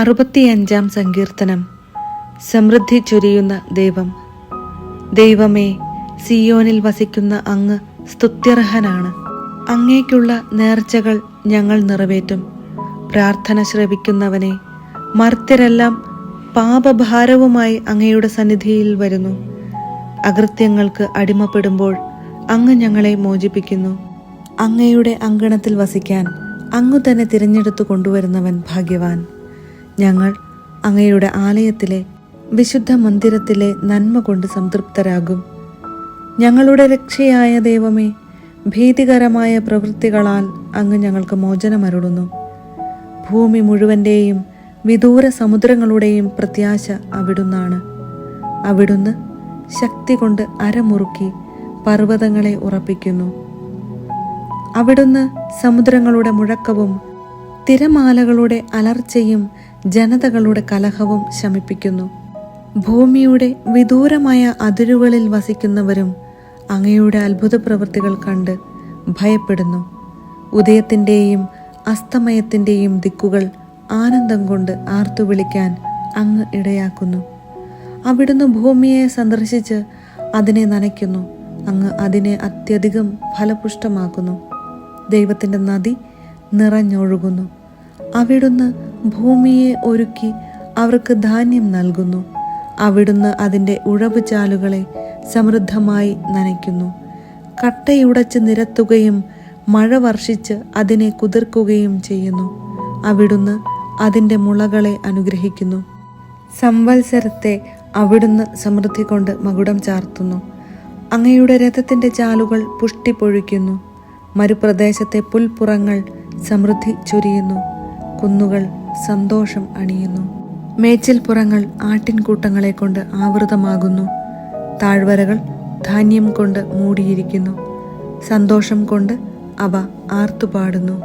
65 സങ്കീർത്തനം. സമൃദ്ധി ചൊരിയുന്ന ദൈവം. ദൈവമേ, സിയോനിൽ വസിക്കുന്ന അങ്ങ് സ്തുത്യർഹനാണ്. അങ്ങേക്കുള്ള നേർച്ചകൾ ഞങ്ങൾ നിറവേറ്റും. പ്രാർത്ഥന ശ്രവിക്കുന്നവനെ, മർത്യരെല്ലാം പാപഭാരവുമായി അങ്ങയുടെ സന്നിധിയിൽ വരുന്നു. അകൃത്യങ്ങൾക്ക് അടിമപ്പെടുമ്പോൾ അങ്ങ് ഞങ്ങളെ മോചിപ്പിക്കുന്നു. അങ്ങയുടെ അങ്കണത്തിൽ വസിക്കാൻ അങ്ങു തന്നെ തിരഞ്ഞെടുത്തു കൊണ്ടുവരുന്നവൻ ഭാഗ്യവാൻ. ഞങ്ങൾ അങ്ങയുടെ ആലയത്തിലെ വിശുദ്ധ മന്ദിരത്തിലെ നന്മ കൊണ്ട് സംതൃപ്തരാകും. ഞങ്ങളുടെ രക്ഷയായ ദൈവമേ, ഭീതികരമായ പ്രവൃത്തികളാൽ അങ്ങ് ഞങ്ങൾക്ക് മോചനമരുളുന്നു. ഭൂമി മുഴുവൻ്റെയും വിദൂര സമുദ്രങ്ങളുടെയും പ്രത്യാശ അവിടുന്നാണ്. അവിടുന്ന് ശക്തി കൊണ്ട് അരമുറുക്കി പർവ്വതങ്ങളെ ഉറപ്പിക്കുന്നു. അവിടുന്ന് സമുദ്രങ്ങളുടെ മുഴക്കവും തിരമാലകളുടെ അലർച്ചയും ജനതകളുടെ കലഹവും ശമിപ്പിക്കുന്നു. ഭൂമിയുടെ വിദൂരമായ അതിരുകളിൽ വസിക്കുന്നവരും അങ്ങയുടെ അത്ഭുത പ്രവൃത്തികൾ കണ്ട് ഭയപ്പെടുന്നു. ഉദയത്തിൻ്റെയും അസ്തമയത്തിൻ്റെയും ദിക്കുകൾ ആനന്ദം കൊണ്ട് ആർത്തുവിളിക്കാൻ അങ്ങ് ഇടയാക്കുന്നു. അവിടുന്ന് ഭൂമിയെ സന്ദർശിച്ച് അതിനെ നനയ്ക്കുന്നു. അങ്ങ് അതിനെ അത്യധികം ഫലപുഷ്ടമാക്കുന്നു. ദൈവത്തിൻ്റെ നദി നിറഞ്ഞൊഴുകുന്നു. അവിടുന്ന് ഭൂമിയെ ഒരുക്കി അവർക്ക് ധാന്യം നൽകുന്നു. അവിടുന്ന് അതിൻ്റെ ഉഴവുചാലുകളെ സമൃദ്ധമായി നനയ്ക്കുന്നു. കട്ടയുടച്ച് നിരത്തുകയും മഴ വർഷിച്ച് അതിനെ കുതിർക്കുകയും ചെയ്യുന്നു. അവിടുന്ന് അതിൻ്റെ മുളകളെ അനുഗ്രഹിക്കുന്നു. സംവത്സരത്തെ അവിടുന്ന് സമൃദ്ധി കൊണ്ട് മകുടം ചാർത്തുന്നു. അങ്ങയുടെ രഥത്തിൻ്റെ ചാലുകൾ പുഷ്ടി പൊഴിക്കുന്നു. മരുപ്രദേശത്തെ പുൽപ്പുറങ്ങൾ സമൃദ്ധി ചൊരിയുന്നു. കുന്നുകൾ സന്തോഷം അണിയുന്നു. മേച്ചിൽപ്പുറങ്ങൾ ആട്ടിൻകൂട്ടങ്ങളെ കൊണ്ട് ആവൃതമാകുന്നു. താഴ്വരകൾ ധാന്യം കൊണ്ട് മൂടിയിരിക്കുന്നു. സന്തോഷം കൊണ്ട് അവ ആർത്തുപാടുന്നു.